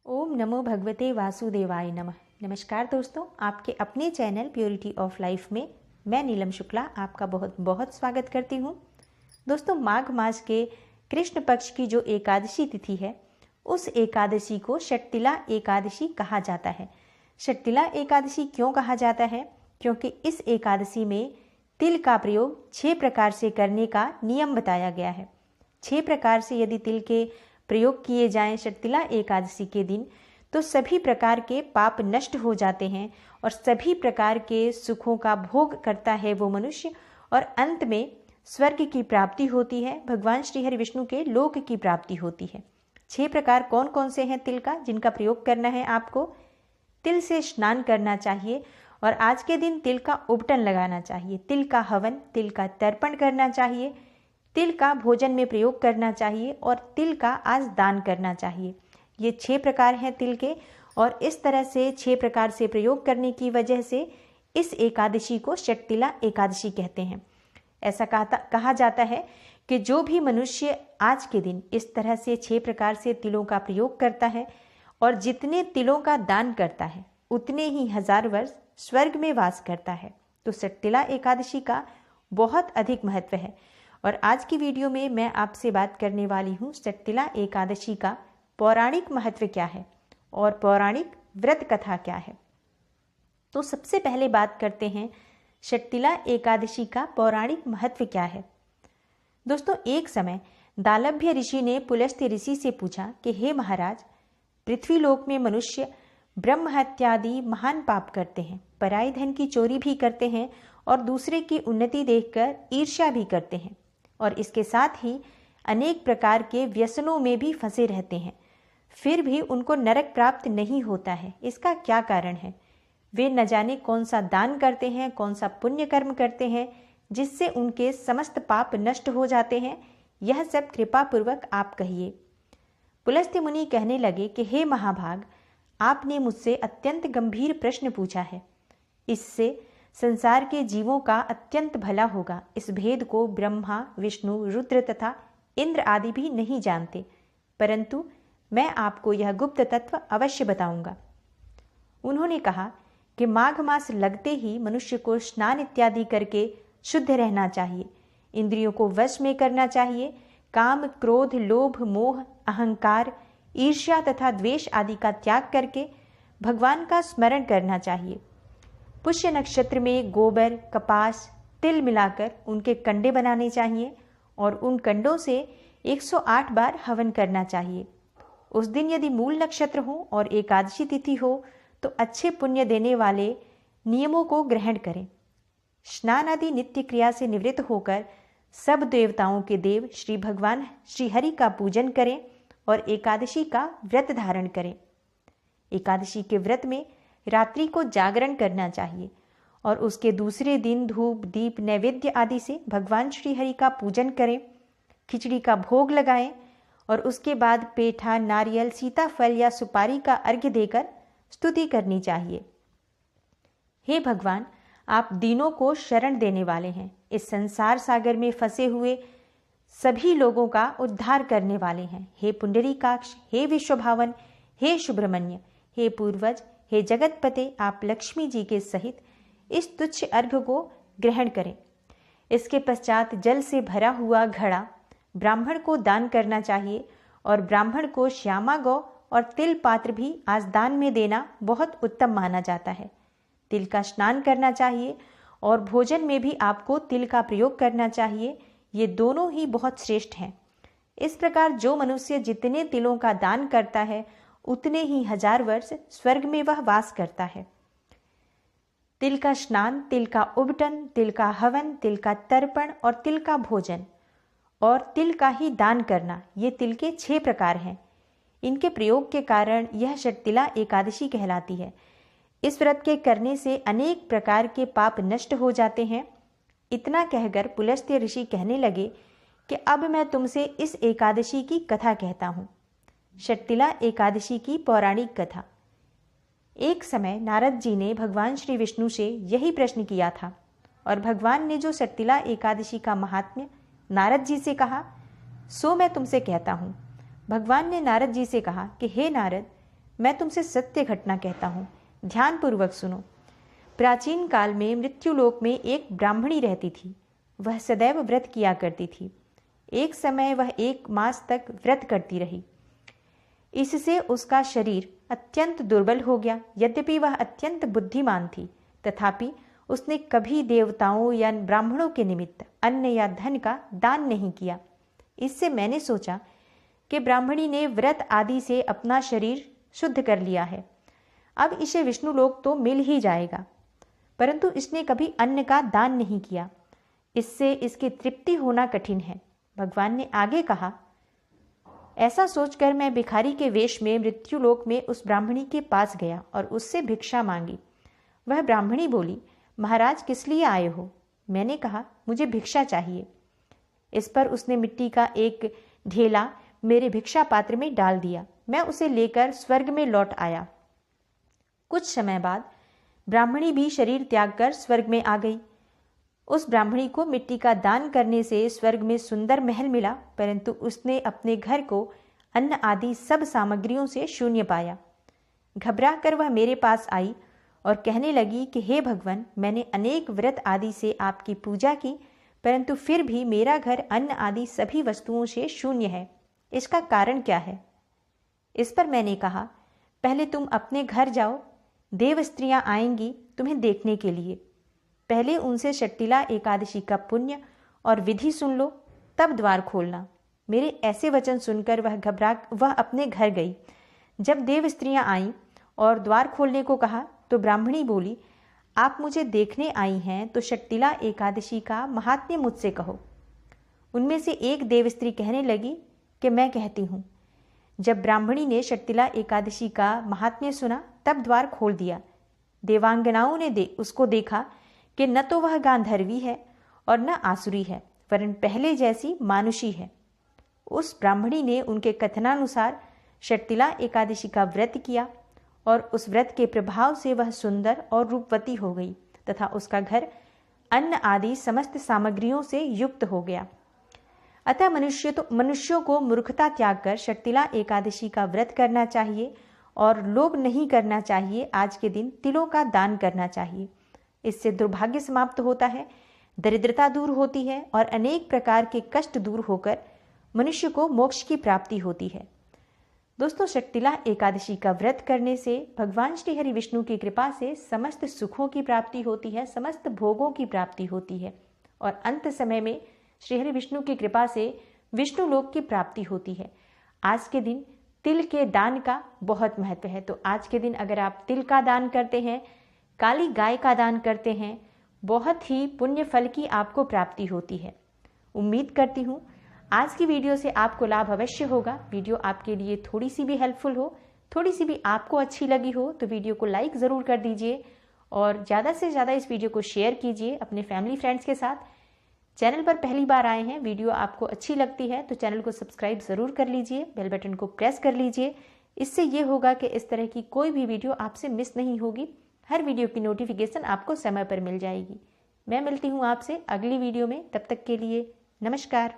ओम नमो भगवते वासुदेवाय नमः। नमस्कार दोस्तों, आपके अपने चैनल प्योरिटी ऑफ लाइफ में मैं नीलम शुक्ला आपका बहुत बहुत स्वागत करती हूँ। दोस्तों, माघ मास के कृष्ण पक्ष की जो एकादशी तिथि है, उस एकादशी को षटतिला एकादशी कहा जाता है। षटतिला एकादशी क्यों कहा जाता है? क्योंकि इस एकादशी में तिल का प्रयोग 6 प्रकार से करने का नियम बताया गया है। 6 प्रकार से यदि तिल के प्रयोग किए जाएं षटतिला एकादशी के दिन, तो सभी प्रकार के पाप नष्ट हो जाते हैं और सभी प्रकार के सुखों का भोग करता है वो मनुष्य, और अंत में स्वर्ग की प्राप्ति होती है, भगवान श्री हरि विष्णु के लोक की प्राप्ति होती है। 6 प्रकार कौन कौन से हैं तिल का, जिनका प्रयोग करना है आपको? तिल से स्नान करना चाहिए और आज के दिन तिल का उबटन लगाना चाहिए, तिल का हवन, तिल का तर्पण करना चाहिए, तिल का भोजन में प्रयोग करना चाहिए और तिल का आज दान करना चाहिए। ये 6 प्रकार हैं तिल के, और इस तरह से 6 प्रकार से प्रयोग करने की वजह से इस एकादशी को षटतिला एकादशी कहते हैं। ऐसा कहा जाता है कि जो भी मनुष्य आज के दिन इस तरह से 6 प्रकार से तिलों का प्रयोग करता है और जितने तिलों का दान करता है, उतने ही 1000 वर्ष स्वर्ग में वास करता है। तो षटतिला एकादशी का बहुत अधिक महत्व है और आज की वीडियो में मैं आपसे बात करने वाली हूँ षटतिला एकादशी का पौराणिक महत्व क्या है और पौराणिक व्रत कथा क्या है। तो सबसे पहले बात करते हैं षटतिला एकादशी का पौराणिक महत्व क्या है। दोस्तों, एक समय दालभ्य ऋषि ने पुलस्त्य ऋषि से पूछा कि हे महाराज, पृथ्वीलोक में मनुष्य ब्रह्म हत्यादि महान पाप करते हैं, पराई धन की चोरी भी करते हैं और दूसरे की उन्नति देखकर ईर्ष्या भी करते हैं, और इसके साथ ही अनेक प्रकार के व्यसनों में भी फंसे रहते हैं, फिर भी उनको नरक प्राप्त नहीं होता है। इसका क्या कारण है? वे न जाने कौन सा दान करते हैं, कौन सा पुण्य कर्म करते हैं जिससे उनके समस्त पाप नष्ट हो जाते हैं। यह सब कृपा पूर्वक आप कहिए। पुलस्त्य मुनि कहने लगे कि हे महाभाग, आपने मुझसे अत्यंत गंभीर प्रश्न पूछा है। इससे संसार के जीवों का अत्यंत भला होगा। इस भेद को ब्रह्मा, विष्णु, रुद्र तथा इंद्र आदि भी नहीं जानते, परंतु मैं आपको यह गुप्त तत्व अवश्य बताऊंगा। उन्होंने कहा कि माघ मास लगते ही मनुष्य को स्नान इत्यादि करके शुद्ध रहना चाहिए, इंद्रियों को वश में करना चाहिए, काम, क्रोध, लोभ, मोह, अहंकार, ईर्ष्या तथा द्वेष आदि का त्याग करके भगवान का स्मरण करना चाहिए। पुष्य नक्षत्र में गोबर, कपास, तिल मिलाकर उनके कंडे बनाने चाहिए और उन कंडों से 108 बार हवन करना चाहिए। उस दिन यदि मूल नक्षत्र हो और एकादशी तिथि हो तो अच्छे पुण्य देने वाले नियमों को ग्रहण करें। स्नान आदि नित्य क्रिया से निवृत्त होकर सब देवताओं के देव श्री भगवान श्री हरि का पूजन करें और एकादशी का व्रत धारण करें। एकादशी के व्रत में रात्रि को जागरण करना चाहिए और उसके दूसरे दिन धूप, दीप, नैवेद्य आदि से भगवान श्री हरि का पूजन करें, खिचड़ी का भोग लगाएं और उसके बाद पेठा, नारियल, सीताफल या सुपारी का अर्घ्य देकर स्तुति करनी चाहिए। हे भगवान, आप दीनों को शरण देने वाले हैं, इस संसार सागर में फंसे हुए सभी लोगों का उद्धार करने वाले हैं। हे पुंडरीकाक्ष, हे विश्वभावन, हे सुब्रमण्य, हे पूर्वज, हे जगतपते, आप लक्ष्मी जी के सहित इस तुच्छ अर्घ्य को ग्रहण करें। इसके पश्चात जल से भरा हुआ घड़ा ब्राह्मण को दान करना चाहिए और ब्राह्मण को श्यामा गौ और तिल पात्र भी आज दान में देना बहुत उत्तम माना जाता है। तिल का स्नान करना चाहिए और भोजन में भी आपको तिल का प्रयोग करना चाहिए। ये दोनों ही बहुत श्रेष्ठ हैं। इस प्रकार जो मनुष्य जितने तिलों का दान करता है, उतने ही 1000 वर्ष स्वर्ग में वह वास करता है। तिल का स्नान, तिल का उबटन, तिल का हवन, तिल का तर्पण और तिल का भोजन और तिल का ही दान करना, ये तिल के 6 प्रकार हैं। इनके प्रयोग के कारण यह षटतिला एकादशी कहलाती है। इस व्रत के करने से अनेक प्रकार के पाप नष्ट हो जाते हैं। इतना कहकर पुलस्त्य ऋषि कहने लगे कि अब मैं तुमसे इस एकादशी की कथा कहता हूँ। षटतिला एकादशी की पौराणिक कथा। एक समय नारद जी ने भगवान श्री विष्णु से यही प्रश्न किया था और भगवान ने जो षटतिला एकादशी का महात्म्य नारद जी से कहा, सो मैं तुमसे कहता हूँ। भगवान ने नारद जी से कहा कि हे नारद, मैं तुमसे सत्य घटना कहता हूँ, ध्यानपूर्वक सुनो। प्राचीन काल में मृत्युलोक में एक ब्राह्मणी रहती थी। वह सदैव व्रत किया करती थी। एक समय वह 1 मास तक व्रत करती रही। इससे उसका शरीर अत्यंत दुर्बल हो गया। यद्यपि वह अत्यंत बुद्धिमान थी, तथापि उसने कभी देवताओं या ब्राह्मणों के निमित्त अन्न या धन का दान नहीं किया। इससे मैंने सोचा कि ब्राह्मणी ने व्रत आदि से अपना शरीर शुद्ध कर लिया है, अब इसे विष्णु लोक तो मिल ही जाएगा। परंतु इसने कभी अन्न का दान नहीं किया, इससे इसकी तृप्ति होना कठिन है। भगवान ने आगे कहा, ऐसा सोचकर मैं भिखारी के वेश में मृत्युलोक में उस ब्राह्मणी के पास गया और उससे भिक्षा मांगी। वह ब्राह्मणी बोली, महाराज किस लिए आए हो? मैंने कहा, मुझे भिक्षा चाहिए। इस पर उसने मिट्टी का एक ढेला मेरे भिक्षा पात्र में डाल दिया। मैं उसे लेकर स्वर्ग में लौट आया। कुछ समय बाद ब्राह्मणी भी शरीर त्याग कर स्वर्ग में आ गई। उस ब्राह्मणी को मिट्टी का दान करने से स्वर्ग में सुंदर महल मिला, परंतु उसने अपने घर को अन्न आदि सब सामग्रियों से शून्य पाया। घबरा कर वह मेरे पास आई और कहने लगी कि हे भगवान, मैंने अनेक व्रत आदि से आपकी पूजा की, परंतु फिर भी मेरा घर अन्न आदि सभी वस्तुओं से शून्य है। इसका कारण क्या है? इस पर मैंने कहा, पहले तुम अपने घर जाओ, देव स्त्रियां आएंगी तुम्हें देखने के लिए। पहले उनसे शक्तिला एकादशी का पुण्य और विधि सुन लो, तब द्वार खोलना। मेरे ऐसे वचन सुनकर वह अपने घर गई। जब देव स्त्रियां आईं और द्वार खोलने को कहा तो ब्राह्मणी बोली, आप मुझे देखने आई हैं तो शक्तिला एकादशी का महात्म्य मुझसे कहो। उनमें से एक देव स्त्री कहने लगी कि मैं कहती हूँ। जब ब्राह्मणी ने शक्तिला एकादशी का महात्म्य सुना तब द्वार खोल दिया। देवांगनाओं ने उसको देखा कि न तो वह गांधर्वी है और न आसुरी है, वरन पहले जैसी मानुषी है। उस ब्राह्मणी ने उनके कथनानुसार शक्तिला एकादशी का व्रत किया और उस व्रत के प्रभाव से वह सुंदर और रूपवती हो गई तथा उसका घर अन्न आदि समस्त सामग्रियों से युक्त हो गया। अतः मनुष्यों को मूर्खता त्याग कर शक्तिला एकादशी का व्रत करना चाहिए और लोभ नहीं करना चाहिए। आज के दिन तिलों का दान करना चाहिए। इससे दुर्भाग्य समाप्त होता है, दरिद्रता दूर होती है और अनेक प्रकार के कष्ट दूर होकर मनुष्य को मोक्ष की प्राप्ति होती है। दोस्तों, शक्तिला एकादशी का व्रत करने से भगवान श्री हरि विष्णु की कृपा से समस्त सुखों की प्राप्ति होती है, समस्त भोगों की प्राप्ति होती है और अंत समय में श्री हरि विष्णु की कृपा से विष्णु लोक की प्राप्ति होती है। आज के दिन तिल के दान का बहुत महत्व है, तो आज के दिन अगर आप तिल का दान करते हैं, काली गाय का दान करते हैं, बहुत ही पुण्य फल की आपको प्राप्ति होती है। उम्मीद करती हूँ आज की वीडियो से आपको लाभ अवश्य होगा। वीडियो आपके लिए थोड़ी सी भी हेल्पफुल हो, थोड़ी सी भी आपको अच्छी लगी हो तो वीडियो को लाइक ज़रूर कर दीजिए और ज़्यादा से ज़्यादा इस वीडियो को शेयर कीजिए अपने फैमिली फ्रेंड्स के साथ। चैनल पर पहली बार आए हैं, वीडियो आपको अच्छी लगती है तो चैनल को सब्सक्राइब ज़रूर कर लीजिए, बेल बटन को प्रेस कर लीजिए। इससे ये होगा कि इस तरह की कोई भी वीडियो आपसे मिस नहीं होगी। हर वीडियो की नोटिफिकेशन आपको समय पर मिल जाएगी। मैं मिलती हूँ आपसे अगली वीडियो में, तब तक के लिए नमस्कार।